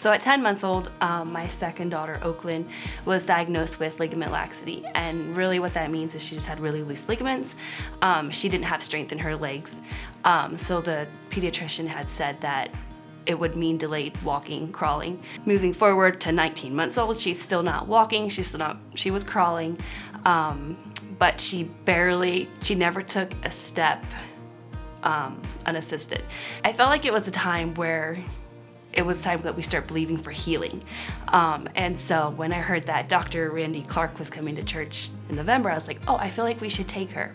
So at 10 months old, my second daughter, Oakland, was diagnosed with ligament laxity. And really what that means is she just had really loose ligaments. She didn't have strength in her legs. So the pediatrician had said that it would mean delayed walking, crawling. Moving forward to 19 months old, she's still not walking, she was crawling, but she never took a step unassisted. I felt like it was a time where it was time that we start believing for healing. And so when I heard that Dr. Randy Clark was coming to church in November, I was like, oh, I feel like we should take her.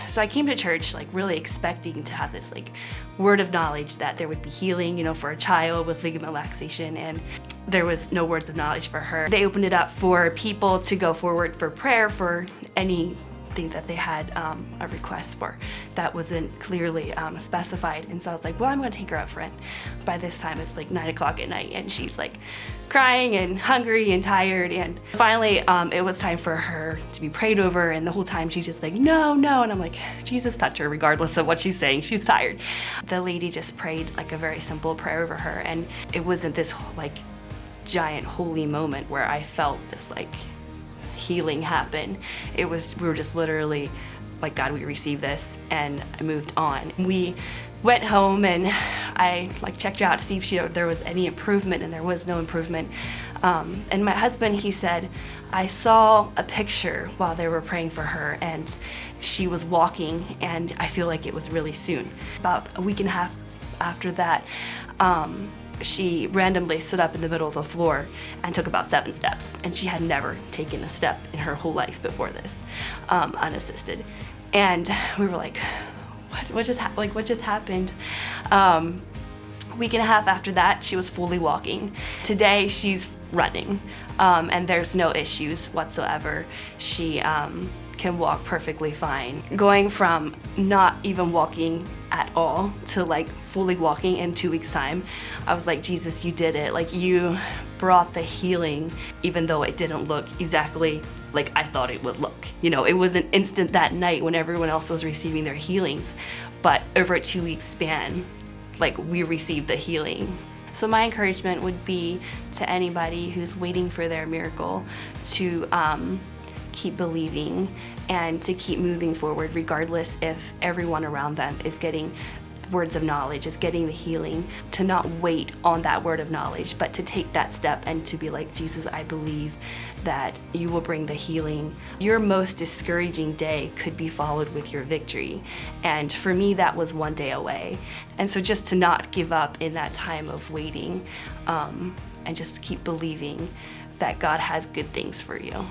So I came to church like really expecting to have this like word of knowledge that there would be healing, for a child with ligament laxation, and there was no words of knowledge for her. They opened it up for people to go forward for prayer for anything that they had a request for that wasn't clearly specified. And so I was like, well, I'm gonna take her up front. By this time it's like 9 o'clock at night and she's like crying and hungry and tired. And finally it was time for her to be prayed over, and the whole time she's just like, no, no. And I'm like, Jesus, touch her regardless of what she's saying, she's tired. The lady just prayed like a very simple prayer over her, and it wasn't this like giant holy moment where I felt this like healing happen. We were just literally like, God, we receive this, and I moved on. We went home and I like checked her out to see if there was any improvement, and there was no improvement. And my husband, he said, I saw a picture while they were praying for her, and she was walking, and I feel like it was really soon. About a week and a half after that, she randomly stood up in the middle of the floor and took about 7 steps, and she had never taken a step in her whole life before this, unassisted. And we were like, what just happened? Week and a half after that, she was fully walking. Today she's running, and there's no issues whatsoever. She can walk perfectly fine. Going from not even walking at all to like fully walking in 2 weeks time, I was like, Jesus, you did it. Like, you brought the healing, even though it didn't look exactly like I thought it would look. It was an instant that night when everyone else was receiving their healings, but over a 2 week span, like, we received the healing. So my encouragement would be to anybody who's waiting for their miracle to keep believing and to keep moving forward, regardless if everyone around them is getting words of knowledge, is getting the healing. To not wait on that word of knowledge, but to take that step and to be like, Jesus, I believe that you will bring the healing. Your most discouraging day could be followed with your victory. And for me, that was 1 day away. And so just to not give up in that time of waiting, and just keep believing that God has good things for you.